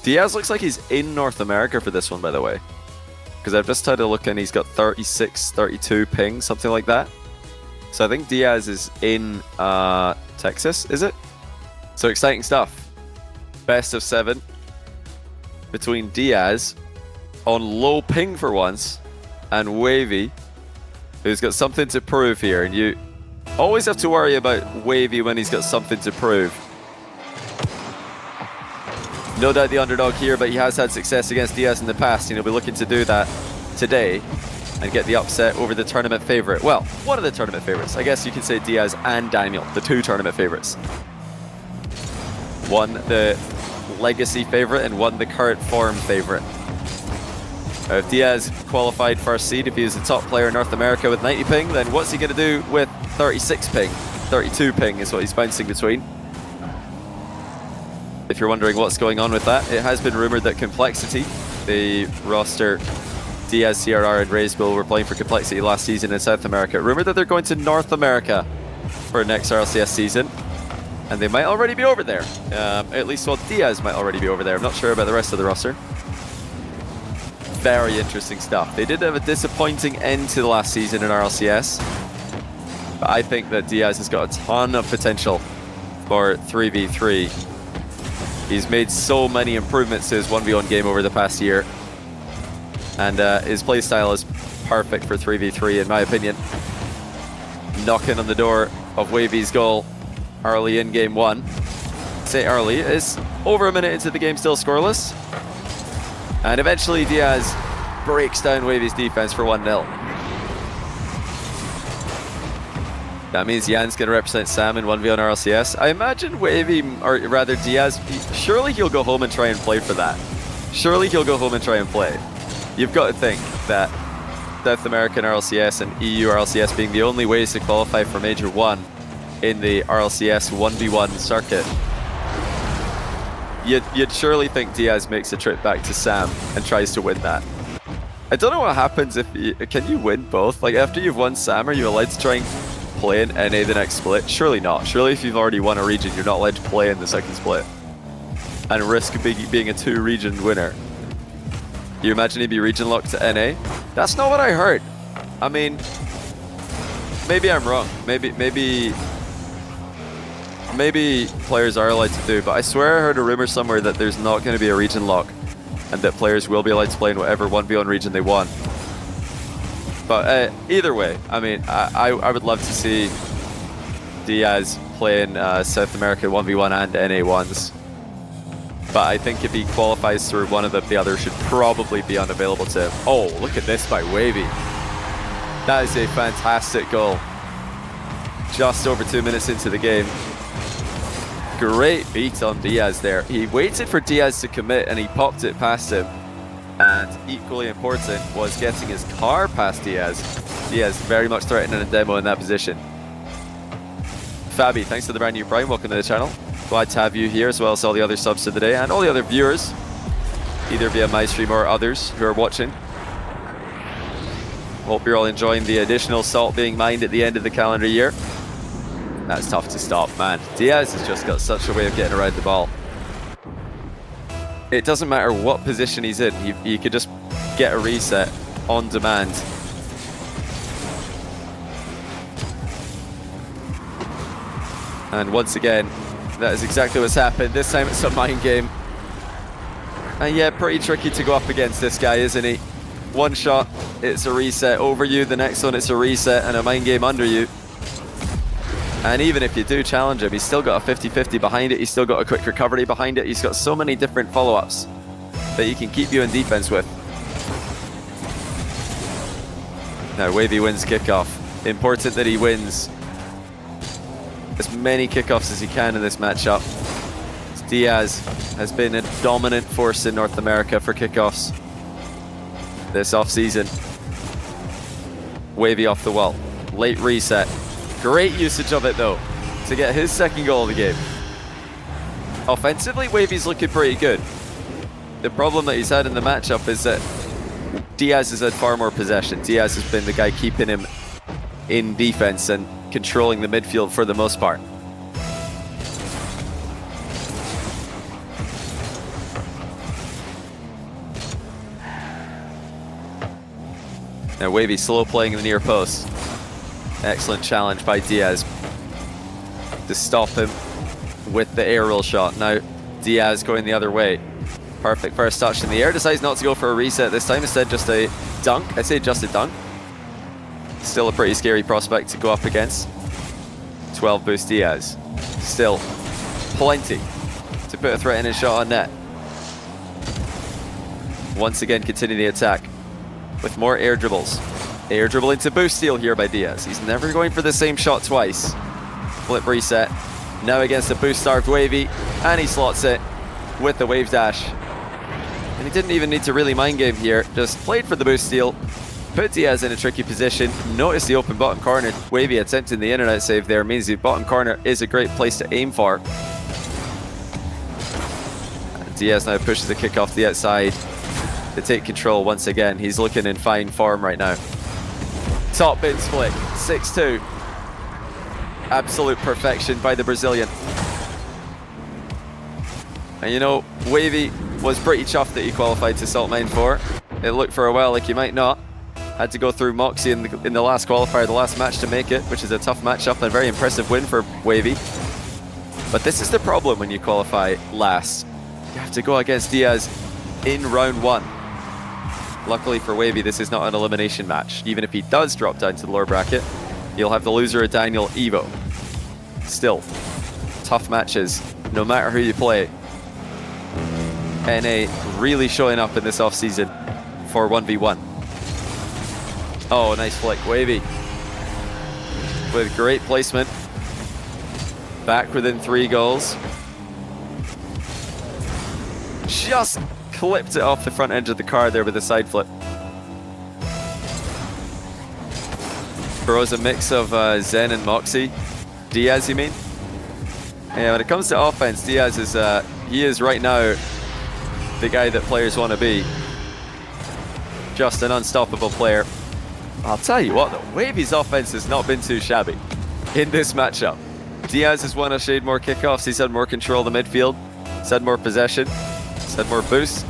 Diaz looks like he's in North America for this one, by the way. Because I've just had a look and he's got 36, 32 ping, something like that. So I think Diaz is in Texas, is it? So exciting stuff. Best of 7 between Diaz on low ping for once and Wahvey, who's got something to prove here. And you always have to worry about Wahvey when he's got something to prove. No doubt the underdog here, but he has had success against Diaz in the past, and he'll be looking to do that today and get the upset over the tournament favorite. Well, one of the tournament favorites. I guess you can say Diaz and Daniel, the 2 tournament favorites. One the legacy favorite and one the current form favorite. If Diaz qualified first seed, if he was the top player in North America with 90 ping, then what's he going to do with 36 ping? 32 ping is what he's bouncing between. If you're wondering what's going on with that, it has been rumored that Complexity, the roster Diaz, CRR, and Razebull were playing for Complexity last season in South America. Rumored that they're going to North America for next RLCS season, and they might already be over there. At least, well, Diaz might already be over there. I'm not sure about the rest of the roster. Very interesting stuff. They did have a disappointing end to the last season in RLCS, but I think that Diaz has got a ton of potential for 3v3. He's made so many improvements to his 1v1 game over the past year. And his playstyle is perfect for 3v3 in my opinion. Knocking on the door of Wahvey's goal early in game 1. Say early, it's over a minute into the game, still scoreless. And eventually Diaz breaks down Wahvey's defense for 1-0. That means Jan's going to represent Sam in 1v1 RLCS. I imagine Wahvey, or rather Diaz, surely he'll go home and try and play for that. Surely he'll go home and try and play. You've got to think that South American RLCS and EU RLCS being the only ways to qualify for Major 1 in the RLCS 1v1 circuit, you'd surely think Diaz makes a trip back to Sam and tries to win that. I don't know what happens if can you win both? Like after you've won Sam, are you allowed to try and play in NA the next split? Surely not. Surely if you've already won a region, you're not allowed to play in the second split and risk being a 2-region winner. You imagine he'd be region locked to NA? That's not what I heard. I mean, maybe I'm wrong. Maybe players are allowed to do, but I swear I heard a rumor somewhere that there's not going to be a region lock and that players will be allowed to play in whatever 1v1 region they want. But either way, I mean, I would love to see Diaz play in South America 1v1 and NA ones. But I think if he qualifies through one of them, the other should probably be unavailable to him. Oh, look at this by Wahvey. That is a fantastic goal. Just over 2 minutes into the game. Great beat on Diaz there. He waited for Diaz to commit and he popped it past him. And equally important was getting his car past Diaz. Diaz very much threatening a demo in that position. Fabi, thanks for the brand new Prime. Welcome to the channel. Glad to have you here as well as all the other subs of the day and all the other viewers, either via my stream or others who are watching. Hope you're all enjoying the additional salt being mined at the end of the calendar year. That's tough to stop, man. Diaz has just got such a way of getting around the ball. It doesn't matter what position he's in, he could just get a reset on demand. And once again, that is exactly what's happened. This time it's a mind game. And yeah, pretty tricky to go up against this guy, isn't he? One shot, it's a reset over you. The next one, it's a reset and a mind game under you. And even if you do challenge him, he's still got a 50-50 behind it. He's still got a quick recovery behind it. He's got so many different follow-ups that he can keep you in defense with. Now, Wahvey wins kickoff. Important that he wins as many kickoffs as he can in this matchup. Diaz has been a dominant force in North America for kickoffs this off-season. Wahvey off the wall. Late reset. Great usage of it, though, to get his second goal of the game. Offensively, Wahvey's looking pretty good. The problem that he's had in the matchup is that Diaz has had far more possession. Diaz has been the guy keeping him in defense and controlling the midfield for the most part. Now Wahvey slow playing in the near post. Excellent challenge by Diaz to stop him with the air roll shot. Now Diaz going the other way. Perfect first touch in the air. Decides not to go for a reset this time. Instead just a dunk. I say just a dunk. Still a pretty scary prospect to go up against. 12 boost Diaz. Still plenty to put a threat in his shot on net. Once again continue the attack with more air dribbles. Air dribble into boost steal here by Diaz. He's never going for the same shot twice. Flip reset. Now against the boost starved Wahvey, and he slots it with the wave dash. And he didn't even need to really mind game here. Just played for the boost steal. Put Diaz in a tricky position. Notice the open bottom corner. Wahvey attempting the in and out save there means the bottom corner is a great place to aim for. And Diaz now pushes the kick off the outside to take control once again. He's looking in fine form right now. Top bin split, 6-2. Absolute perfection by the Brazilian. And you know, Wahvey was pretty chuffed that he qualified to Salt Mine 4. It looked for a while like he might not. Had to go through Moxie in the last qualifier, the last match to make it, which is a tough matchup and a very impressive win for Wahvey. But this is the problem when you qualify last. You have to go against Diaz in round 1. Luckily for Wahvey, this is not an elimination match. Even if he does drop down to the lower bracket, you'll have the loser of Daniel Evoh. Still, tough matches, no matter who you play. NA really showing up in this offseason for 1v1. Oh, nice flick, Wahvey. With great placement. Back within 3 goals. Just clipped it off the front edge of the car there with a side flip. Throws a mix of Zen and Moxie. Diaz, you mean? Yeah, when it comes to offense, Diaz is he is right now the guy that players want to be. Just an unstoppable player. I'll tell you what though, Wahvey's offense has not been too shabby in this matchup. Diaz has won a shade more kickoffs, he's had more control of the midfield, he's had more possession, he's had more boosts.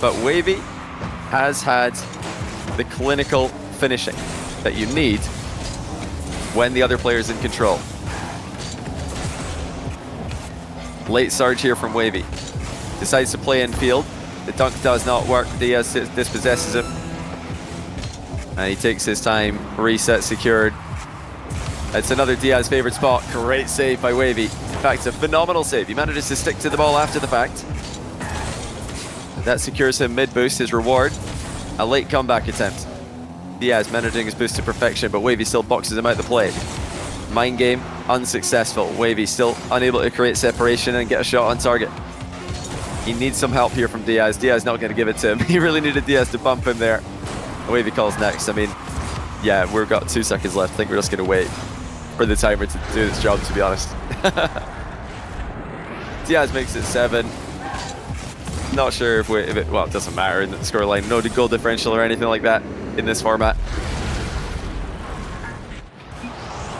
But Wahvey has had the clinical finishing that you need when the other player is in control. Late surge here from Wahvey. Decides to play in field. The dunk does not work. Diaz dispossesses him. And he takes his time. Reset secured. It's another Diaz favorite spot. Great save by Wahvey. In fact, a phenomenal save. He manages to stick to the ball after the fact. That secures him mid-boost, his reward. A late comeback attempt. Diaz managing his boost to perfection, but Wahvey still boxes him out the play. Mind game, unsuccessful. Wahvey still unable to create separation and get a shot on target. He needs some help here from Diaz. Diaz not going to give it to him. He really needed Diaz to bump him there. Wahvey calls next. I mean, yeah, we've got 2 seconds left. I think we're just going to wait for the timer to do this job, to be honest. Diaz makes it 7. Not sure if it, well, it doesn't matter in the scoreline. No goal differential or anything like that in this format.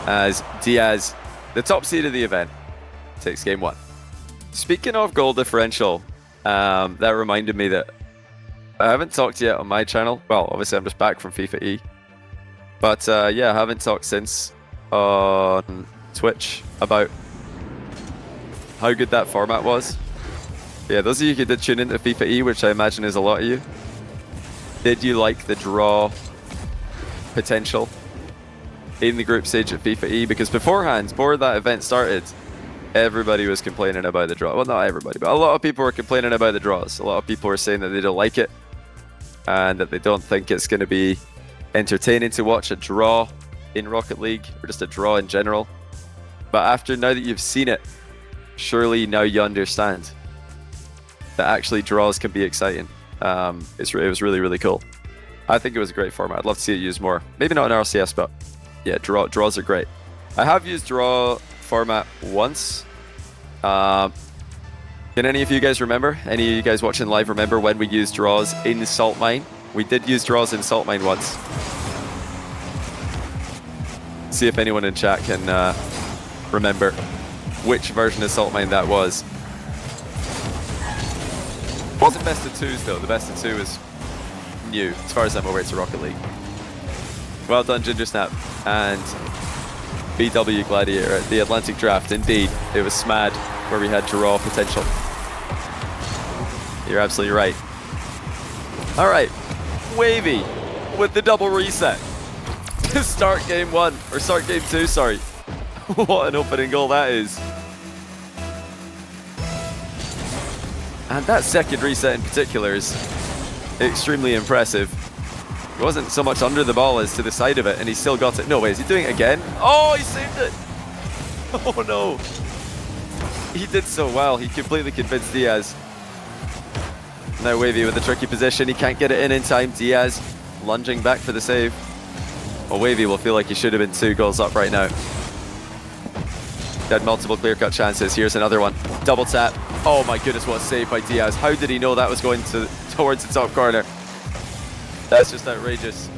As Diaz, the top seed of the event, takes game 1. Speaking of goal differential, that reminded me that I haven't talked yet on my channel. Well, obviously I'm just back from FIFA E. But yeah, I haven't talked since on Twitch about how good that format was. Yeah, those of you who did tune into FIFA E, which I imagine is a lot of you, did you like the draw potential in the group stage at FIFA E? Because beforehand, before that event started, everybody was complaining about the draw. Well, not everybody, but a lot of people were complaining about the draws. A lot of people were saying that they don't like it and that they don't think it's going to be entertaining to watch a draw in Rocket League or just a draw in general. But now that you've seen it, surely now you understand that actually draws can be exciting. It was really, really cool. I think it was a great format. I'd love to see it used more. Maybe not in RCS, but yeah, draws are great. I have used draw format once. Can any of you guys remember? Any of you guys watching live remember when we used draws in Salt Mine? We did use draws in Salt Mine once. See if anyone in chat can remember which version of Salt Mine that was. It wasn't best of 2s though. The best of 2 is new, as far as I'm aware. It's a Rocket League. Well done, Ginger Snap. And BW Gladiator at the Atlantic Draft. Indeed, it was SMAD where we had draw potential. You're absolutely right. All right, Wahvey with the double reset to start game 1, or start game 2, sorry. What an opening goal that is. And that second reset in particular is extremely impressive. It wasn't so much under the ball as to the side of it, and he still got it. No way, is he doing it again? Oh, he saved it! Oh no! He did so well, he completely convinced Diaz. Now Wahvey with a tricky position, he can't get it in time. Diaz lunging back for the save. Well, Wahvey will feel like he should have been 2 goals up right now. He had multiple clear-cut chances. Here's another one. Double tap. Oh my goodness, what a save by Diaz. How did he know that was going towards the top corner? That's just outrageous.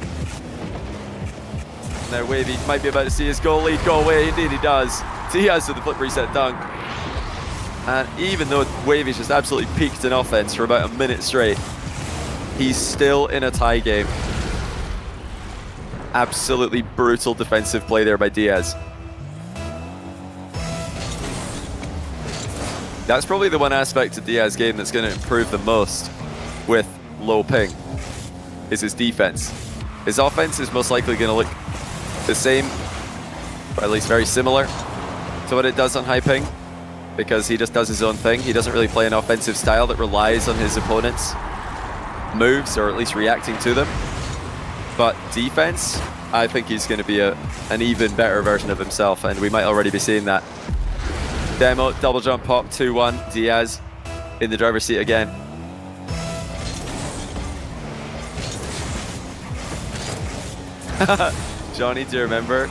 Now Wahvey might be about to see his goal lead go away. Indeed he does. Diaz with the flip reset dunk. And even though Wahvey's just absolutely peaked in offense for about a minute straight, he's still in a tie game. Absolutely brutal defensive play there by Diaz. That's probably the one aspect of Diaz's game that's going to improve the most with low ping, is his defense. His offense is most likely going to look the same, or at least very similar to what it does on high ping, because he just does his own thing. He doesn't really play an offensive style that relies on his opponent's moves, or at least reacting to them. But defense, I think he's going to be an even better version of himself, and we might already be seeing that. Demo, double jump pop, 2-1, Diaz in the driver's seat again. Johnny, do you remember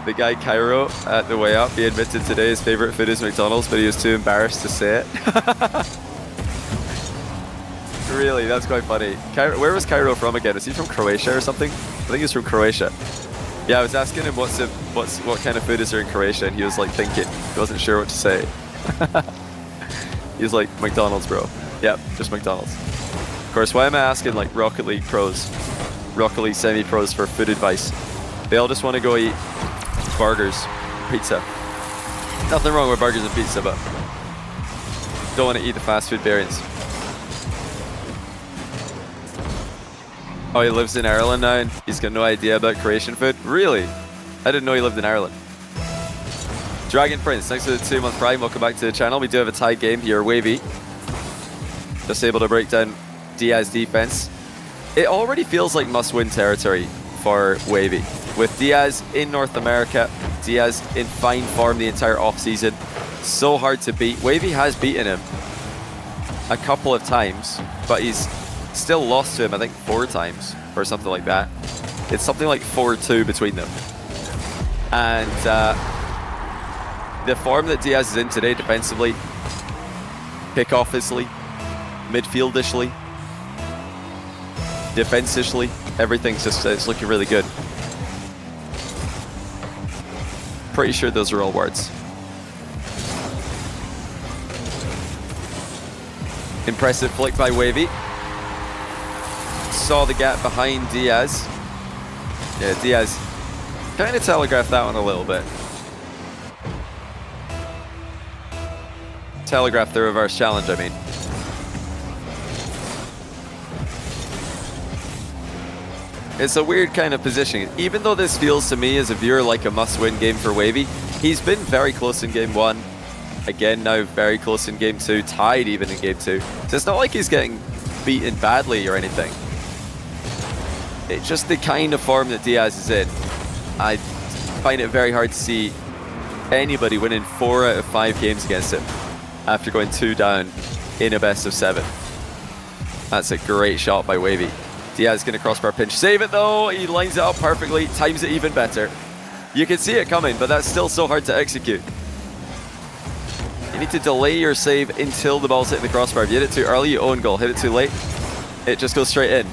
the guy Cairo at the way up? He admitted today his favorite food is McDonald's, but he was too embarrassed to say it. Really, that's quite funny. Cairo, where was Cairo from again? Was he from Croatia or something? I think he's from Croatia. Yeah, I was asking him what kind of food is there in Croatia, and he was like thinking. He wasn't sure what to say. He was like, McDonald's, bro. Yep, just McDonald's. Of course, why am I asking like Rocket League pros, Rocket League semi-pros for food advice? They all just want to go eat burgers, pizza. Nothing wrong with burgers and pizza, but don't want to eat the fast food variants. Oh, he lives in Ireland now and he's got no idea about Croatian food? Really? I didn't know he lived in Ireland. Dragon Prince, thanks for the 2-month prime. Welcome back to the channel. We do have a tied game here. Wahvey just able to break down Diaz's defense. It already feels like must-win territory for Wahvey. With Diaz in North America, Diaz in fine form the entire off-season. So hard to beat. Wahvey has beaten him a couple of times, but he's still lost to him, I think, 4 times or something like that. It's something like 4-2 between them. And the form that Diaz is in today defensively, pick-offishly, midfieldishly, defensively, everything's just it's looking really good. Pretty sure those are all words. Impressive flick by Wahvey. Saw the gap behind Diaz. Yeah, Diaz kind of telegraphed that one a little bit. Telegraphed the reverse challenge, I mean. It's a weird kind of positioning. Even though this feels to me as a viewer like a must-win game for Wahvey, he's been very close in game 1. Again, now very close in game 2, tied even in game 2. So it's not like he's getting beaten badly or anything. It's just the kind of form that Diaz is in. I find it very hard to see anybody winning 4 out of 5 games against him after going 2 down in a best of 7. That's a great shot by Wahvey. Diaz going to crossbar pinch. Save it though. He lines it up perfectly. Times it even better. You can see it coming, but that's still so hard to execute. You need to delay your save until the ball's hitting the crossbar. If you hit it too early, you own goal. Hit it too late, it just goes straight in.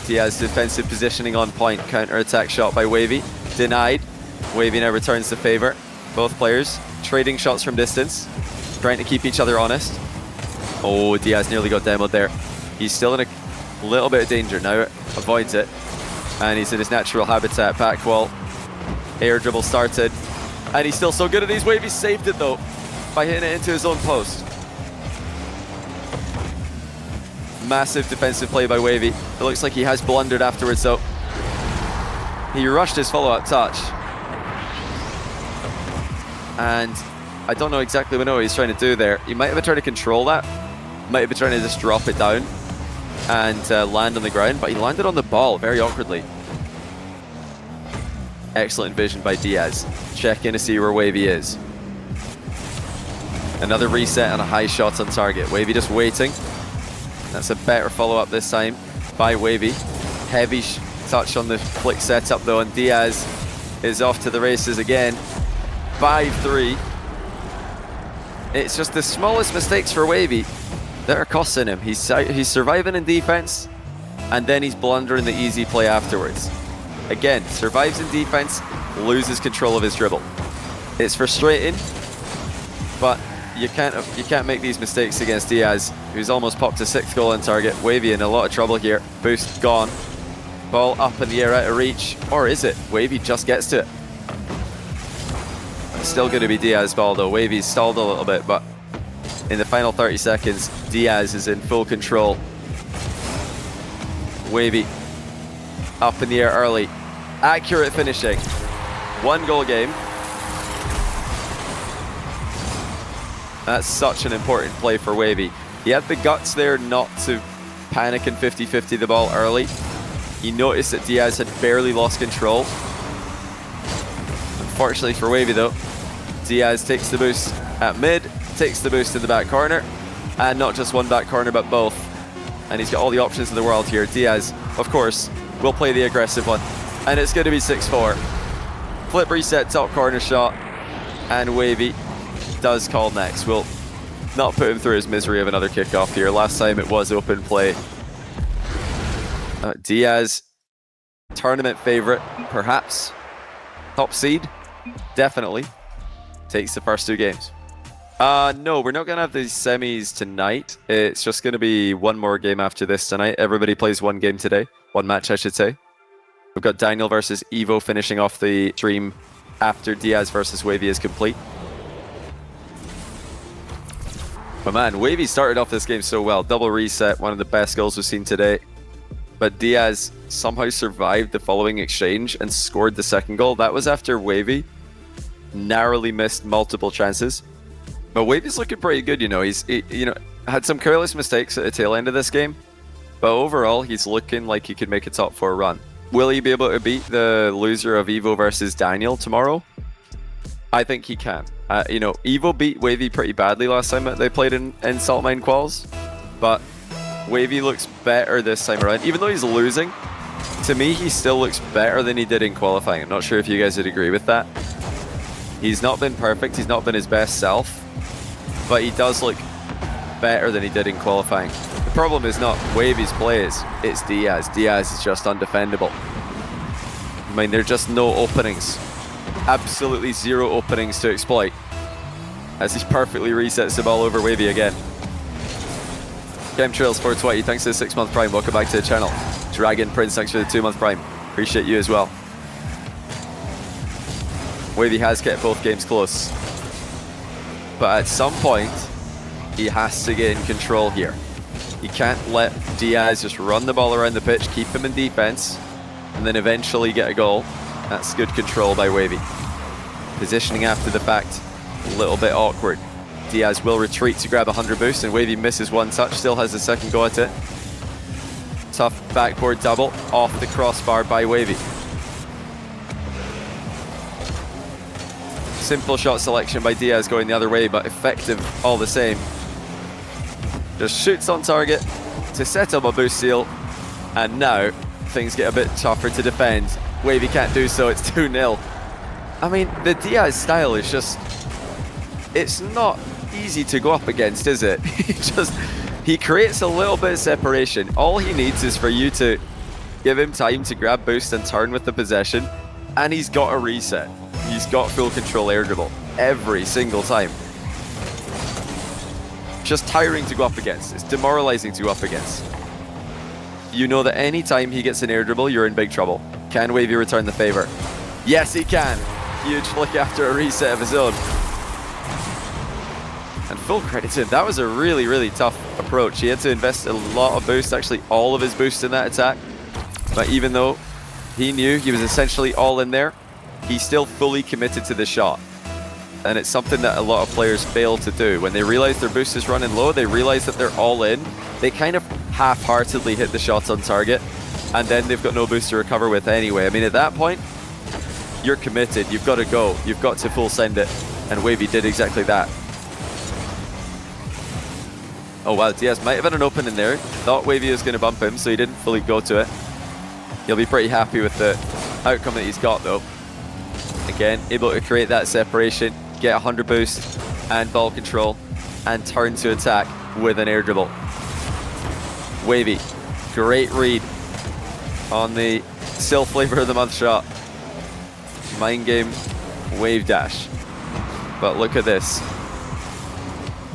Diaz defensive positioning on point. Counter-attack shot by Wahvey. Denied. Wahvey now returns the favor. Both players trading shots from distance, trying to keep each other honest. Oh, Diaz nearly got demoed there. He's still in a A little bit of danger now, avoids it. And he's in his natural habitat, back wall. Air dribble started. And he's still so good at these waves. He saved it though, by hitting it into his own post. Massive defensive play by Wahvey. It looks like he has blundered afterwards though. He rushed his follow-up touch. And I don't know exactly what he's trying to do there. He might have been trying to control that. Might have been trying to just drop it down and land on the ground, but he landed on the ball very awkwardly. Excellent vision by Diaz. Check in to see where Wahvey is. Another reset and a high shot on target. Wahvey just waiting. That's a better follow-up this time by Wahvey. Heavy touch on the flick setup though, and Diaz is off to the races again. 5-3. It's just the smallest mistakes for Wahvey that are costing him. He's surviving in defense, and then he's blundering the easy play afterwards. Again, survives in defense, loses control of his dribble. It's frustrating, but you can't make these mistakes against Diaz, who's almost popped a 6th goal on target. Wahvey in a lot of trouble here. Boost gone. Ball up in the air out of reach. Or is it? Wahvey just gets to it. It's still going to be Diaz's ball though. Wahvey's stalled a little bit, but in the final 30 seconds, Diaz is in full control. Wahvey up in the air early. Accurate finishing. 1 goal game. That's such an important play for Wahvey. He had the guts there not to panic and 50-50 the ball early. He noticed that Diaz had barely lost control. Unfortunately for Wahvey though, Diaz takes the boost at mid, takes the boost in the back corner, and not just one back corner but both. And he's got all the options in the world here. Diaz, of course, will play the aggressive one. And it's going to be 6-4. Flip reset, top corner shot, and Wahvey does call next. We'll not put him through his misery of another kickoff here. Last time it was open play. Diaz, tournament favorite, perhaps. Top seed, definitely. Takes the first 2 games. No, we're not going to have the semis tonight. It's just going to be one more game after this tonight. Everybody plays 1 game today. 1 match, I should say. We've got Daniel versus Evoh finishing off the stream after Diaz versus Wahvey is complete. But man, Wahvey started off this game so well. Double reset, one of the best goals we've seen today. But Diaz somehow survived the following exchange and scored the 2nd goal. That was after Wahvey narrowly missed multiple chances. But Wahvey's looking pretty good, you know. He had some careless mistakes at the tail end of this game. But overall, he's looking like he could make a top 4 run. Will he be able to beat the loser of Evoh versus Daniel tomorrow? I think he can. Evoh beat Wahvey pretty badly last time that they played in Salt Mine Quals. But Wahvey looks better this time around. Even though he's losing, to me, he still looks better than he did in qualifying. I'm not sure if you guys would agree with that. He's not been perfect. He's not been his best self. But he does look better than he did in qualifying. The problem is not Wahvey's plays, it's Diaz. Diaz is just undefendable. I mean, there are just no openings. Absolutely 0 openings to exploit. As he perfectly resets the ball over Wahvey again. Chemtrails420, thanks for the 6-month prime. Welcome back to the channel. Dragon Prince, thanks for the 2-month prime. Appreciate you as well. Wahvey has kept both games close. But at some point, he has to get in control here. He can't let Diaz just run the ball around the pitch, keep him in defense, and then eventually get a goal. That's good control by Wahvey. Positioning after the fact, a little bit awkward. Diaz will retreat to grab a 100 boost, and Wahvey misses 1 touch, still has a 2nd go at it. Tough backboard double, off the crossbar by Wahvey. Simple shot selection by Diaz going the other way, but effective all the same. Just shoots on target to set up a boost seal, and now things get a bit tougher to defend. Wahvey can't do so, it's 2-0. I mean, the Diaz style is just... it's not easy to go up against, is it? He creates a little bit of separation. All he needs is for you to give him time to grab boost and turn with the possession, and he's got a reset. He's got full control air dribble every single time. Just tiring to go up against. It's demoralizing to go up against. you know that anytime he gets an air dribble, you're in big trouble. Can Wahvey return the favor? Yes, he can. Huge flick after a reset of his own. And full credit to him. That was a really, really tough approach. He had to invest a lot of boost, actually all of his boost in that attack. But even though he knew he was essentially all in there, he still fully committed to the shot. And it's something that a lot of players fail to do. When they realize their boost is running low, they realize that they're all in. They kind of half-heartedly hit the shots on target, and then they've got no boost to recover with anyway. I mean, at that point, you're committed. You've got to go. You've got to full send it. And Wahvey did exactly that. Oh wow, Diaz might have had an open in there. Thought Wahvey was going to bump him, so he didn't fully go to it. He'll be pretty happy with the outcome that he's got though. Again, able to create that separation, get 100 boost and ball control, and turn to attack with an air dribble. Wahvey, great read on the still flavor of the month shot. Mind game, wave dash. But look at this.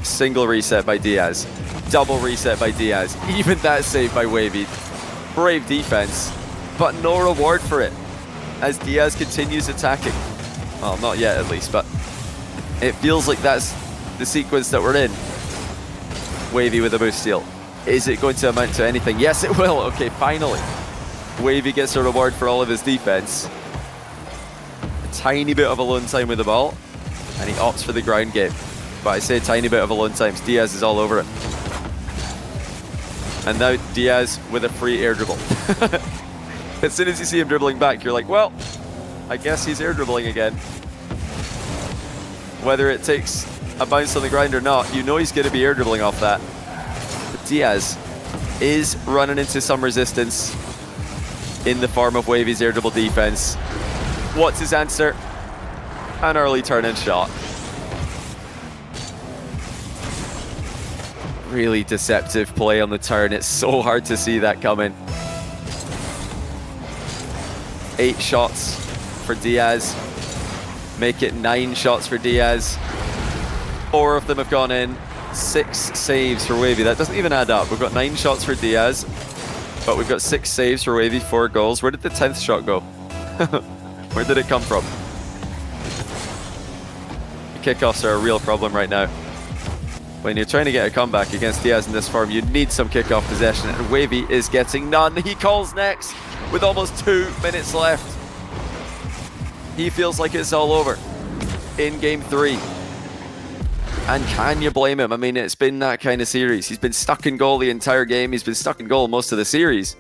Single reset by Diaz. Double reset by Diaz. Even that save by Wahvey. Brave defense, but no reward for it as Diaz continues attacking. Well, not yet at least, but it feels like that's the sequence that we're in. Wahvey with a boost steal. Is it going to amount to anything? Yes, it will. Okay, finally. Wahvey gets a reward for all of his defense. A tiny bit of alone time with the ball, and he opts for the ground game. But I say a tiny bit of alone times. Diaz is all over it. And now Diaz with a free air dribble. As soon as you see him dribbling back, you're like, well, I guess he's air dribbling again. Whether it takes a bounce on the ground or not, you know he's going to be air dribbling off that. But Diaz is running into some resistance in the form of Wahvey's air dribble defense. What's his answer? An early turn-in shot. Really deceptive play on the turn. It's so hard to see that coming. 8 shots for Diaz. Make it 9 shots for Diaz. 4 of them have gone in. 6 saves for Wahvey. That doesn't even add up. We've got 9 shots for Diaz, but we've got 6 saves for Wahvey, 4 goals. Where did the 10th shot go? Where did it come from? The kickoffs are a real problem right now. When you're trying to get a comeback against Diaz in this form, you need some kickoff possession, and Wahvey is getting none. He calls next with almost 2 minutes left. He feels like it's all over in game 3. And can you blame him? I mean, it's been that kind of series. He's been stuck in goal the entire game. He's been stuck in goal most of the series.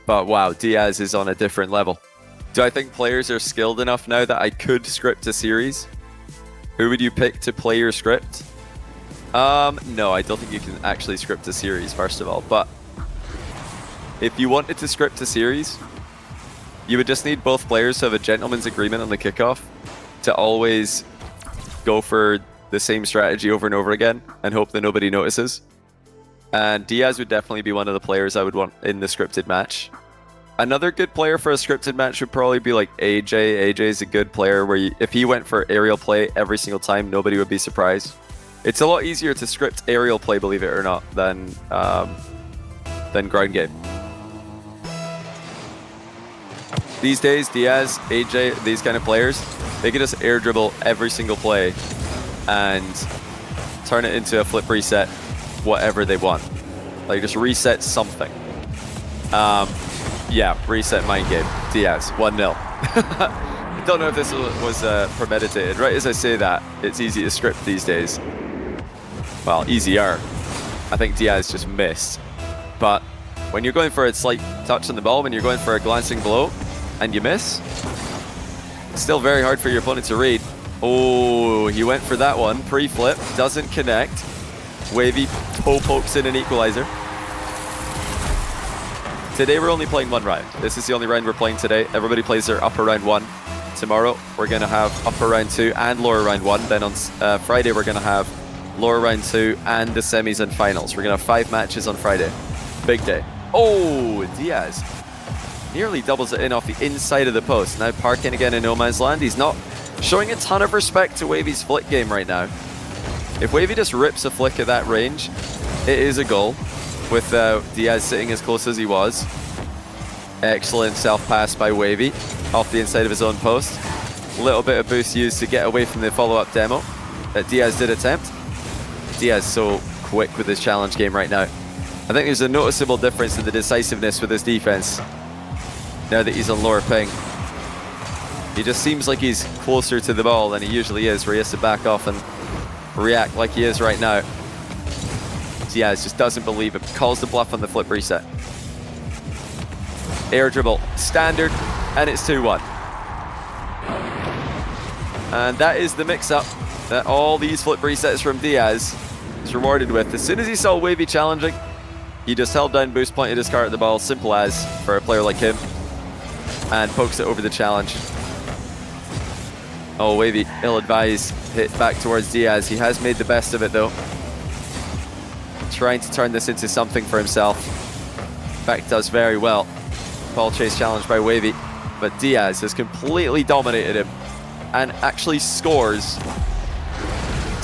But wow, Diaz is on a different level. Do I think players are skilled enough now that I could script a series? Who would you pick to play your script? No, I don't think you can actually script a series, first of all. But if you wanted to script a series, you would just need both players to have a gentleman's agreement on the kickoff to always go for the same strategy over and over again and hope that nobody notices. And Diaz would definitely be one of the players I would want in the scripted match. Another good player for a scripted match would probably be like AJ. AJ is a good player where if he went for aerial play every single time, nobody would be surprised. It's a lot easier to script aerial play, believe it or not, than ground game. These days, Diaz, AJ, these kind of players, they can just air dribble every single play and turn it into a flip reset, whatever they want. Like, just reset something. Yeah, reset mind game. Diaz, 1-0. I don't know if this was premeditated. Right as I say that, it's easy to script these days. Well, easier. I think Diaz just missed. But when you're going for a slight touch on the ball, when you're going for a glancing blow, and you miss, it's still very hard for your opponent to read. Oh, he went for that one. Pre-flip, doesn't connect. Wahvey toe pokes in an equalizer. Today we're only playing 1 round. This is the only round we're playing today. Everybody plays their upper round 1. Tomorrow we're going to have upper round 2 and lower round 1. Then on Friday we're going to have lower round 2 and the semis and finals. We're going to have 5 matches on Friday. Big day. Oh, Diaz nearly doubles it in off the inside of the post. Now parking again in no man's land. He's not showing a ton of respect to Wahvey's flick game right now. If Wahvey just rips a flick at that range, it is a goal. with Diaz sitting as close as he was. Excellent self-pass by Wahvey off the inside of his own post. Little bit of boost used to get away from the follow-up demo that Diaz did attempt. Diaz so quick with his challenge game right now. I think there's a noticeable difference in the decisiveness with his defense now that he's on lower ping. He just seems like he's closer to the ball than he usually is, where he has to back off and react like he is right now. Diaz just doesn't believe it, calls the bluff on the flip reset. Air dribble, standard, and it's 2-1. And that is the mix-up that all these flip resets from Diaz is rewarded with. As soon as he saw Wahvey challenging, he just held down boost, pointed his cart at the ball, simple as for a player like him, and pokes it over the challenge. Oh, Wahvey, ill-advised, hit back towards Diaz. He has made the best of it though. Trying to turn this into something for himself. In fact, does very well. Ball chase challenge by Wahvey, but Diaz has completely dominated him and actually scores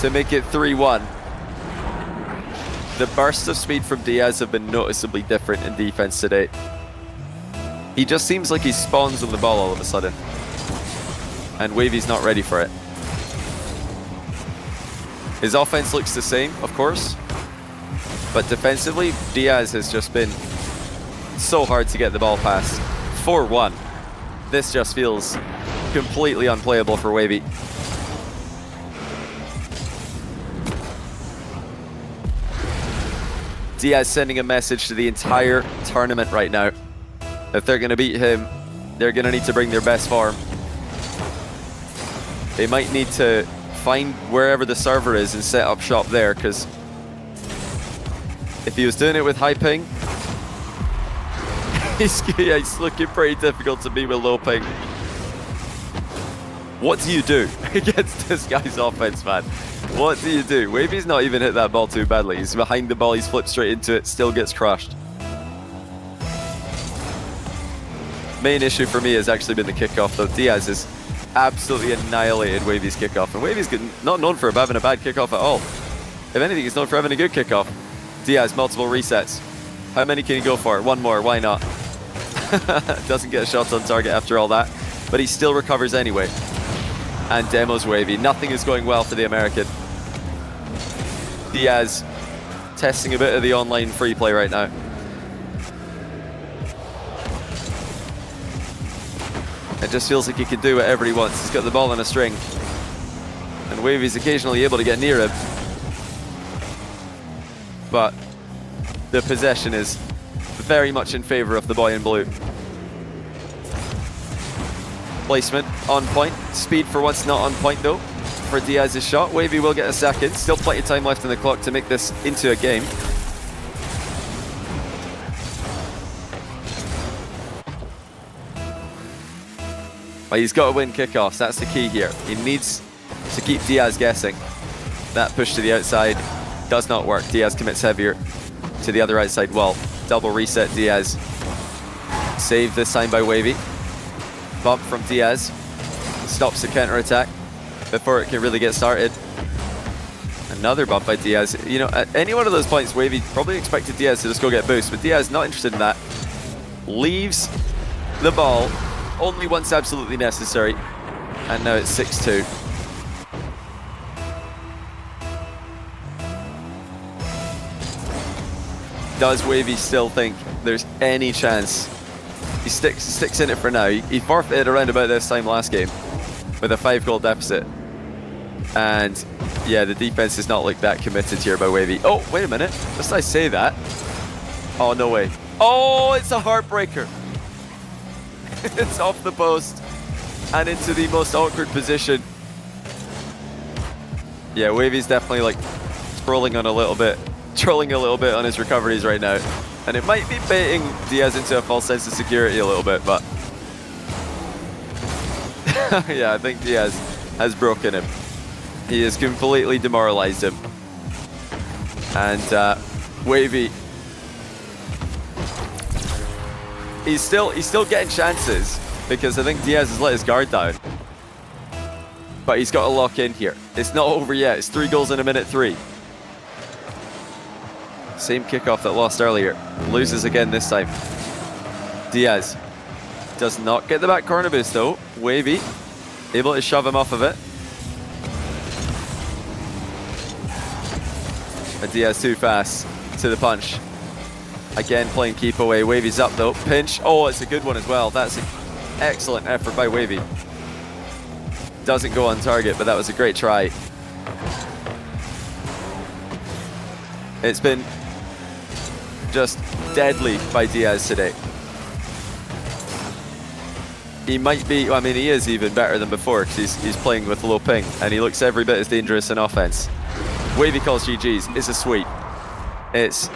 to make it 3-1. The bursts of speed from Diaz have been noticeably different in defense today. He just seems like he spawns on the ball all of a sudden, and Wahvey's not ready for it. His offense looks the same, of course, but defensively, Diaz has just been so hard to get the ball past. 4-1. This just feels completely unplayable for Wahvey. Diaz sending a message to the entire tournament right now. If they're going to beat him, they're going to need to bring their best form. They might need to find wherever the server is and set up shop there, because if he was doing it with high ping, it's looking pretty difficult to beat with low ping. What do you do against this guy's offense, man? What do you do? Wahvey's not even hit that ball too badly. He's behind the ball, he's flipped straight into it, still gets crushed. Main issue for me has actually been the kickoff, though. Diaz has absolutely annihilated Wahvey's kickoff, and Wahvey's not known for having a bad kickoff at all. If anything, he's known for having a good kickoff. Diaz, multiple resets. How many can he go for? One more, why not? Doesn't get shots on target after all that, but he still recovers anyway. And demos Wahvey. Nothing is going well for the American. Diaz testing a bit of the online free play right now. It just feels like he can do whatever he wants. He's got the ball on a string, and Wahvey's occasionally able to get near him, but the possession is very much in favor of the boy in blue. Placement on point. Speed for once not on point though for Diaz's shot. Wahvey will get a second. Still plenty of time left in the clock to make this into a game. But he's got to win kickoffs. That's the key here. He needs to keep Diaz guessing. That push to the outside does not work. Diaz commits heavier to the other outside wall. Double reset Diaz. Save this time by Wahvey. Bump from Diaz. Stops the counter attack before it can really get started. Another bump by Diaz. You know, at any one of those points, Wahvey probably expected Diaz to just go get boost, but Diaz not interested in that. Leaves the ball only once absolutely necessary, and now it's 6-2. Does Wahvey still think there's any chance? He sticks in it for now. He forfeited around about this time last game with a 5-goal deficit. And yeah, the defense does not look that committed here by Wahvey. Oh, wait a minute. Must I say that? Oh, no way. Oh, it's a heartbreaker. It's off the post and into the most awkward position. Yeah, Wahvey's definitely like trolling a little bit on his recoveries right now. And it might be baiting Diaz into a false sense of security a little bit, but yeah, I think Diaz has broken him. He has completely demoralized him. And Wahvey, he's still getting chances because I think Diaz has let his guard down. But he's got to lock in here. It's not over yet. It's 3 goals in a minute 3. Same kickoff that lost earlier. Loses again this time. Diaz does not get the back corner boost though. Wahvey able to shove him off of it. And Diaz too fast to the punch. Again playing keep away. Wahvey's up though. Pinch. Oh, it's a good one as well. That's an excellent effort by Wahvey. Doesn't go on target, but that was a great try. It's been just deadly by Diaz today. He might be, I mean, he is even better than before because he's playing with low ping and he looks every bit as dangerous in offense. Wahvey calls GG's. It's a sweep. It's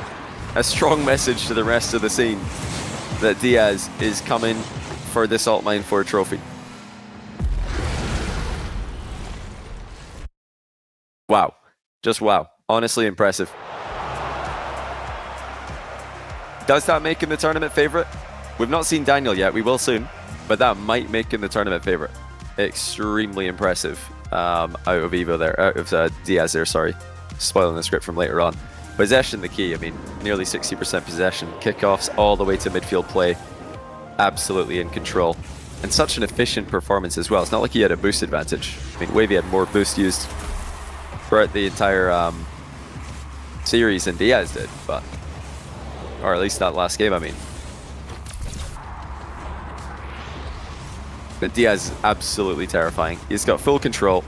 a strong message to the rest of the scene that Diaz is coming for this Alt Mine 4 trophy. Wow. Just wow. Honestly impressive. Does that make him the tournament favorite? We've not seen Daniel yet. We will soon. But that might make him the tournament favorite. Extremely impressive out of Evoh there. Out of Diaz there, sorry. Spoiling the script from later on. Possession the key. I mean, nearly 60% possession. Kickoffs all the way to midfield play. Absolutely in control. And such an efficient performance as well. It's not like he had a boost advantage. I mean, Wahvey had more boost used throughout the entire series than Diaz did. But, or at least that last game, I mean. But Diaz is absolutely terrifying. He's got full control.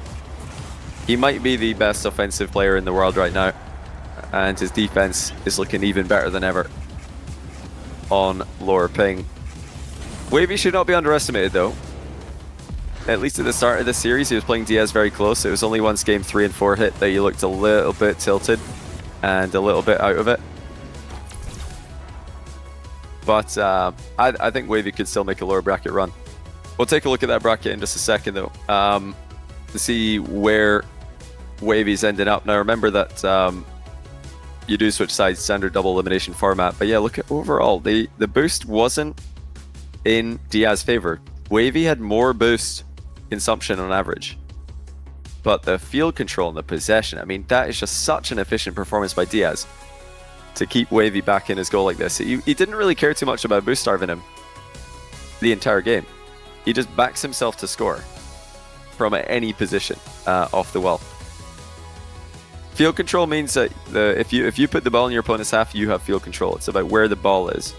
He might be the best offensive player in the world right now. And his defense is looking even better than ever on lower ping. Wahvey should not be underestimated though. At least at the start of the series, he was playing Diaz very close. It was only once game 3 and 4 hit that he looked a little bit tilted and a little bit out of it. But I think Wahvey could still make a lower bracket run. We'll take a look at that bracket in just a second though, to see where Wahvey's ended up. Now remember that you do switch sides, standard double elimination format, but yeah, look at overall, the boost wasn't in Diaz's favor. Wahvey had more boost consumption on average, but the field control and the possession, I mean, that is just such an efficient performance by Diaz to keep Wahvey back in his goal like this. He didn't really care too much about boost starving him the entire game. He just backs himself to score from any position off the wall. Field control means that if you put the ball in your opponent's half, you have field control. It's about where the ball is.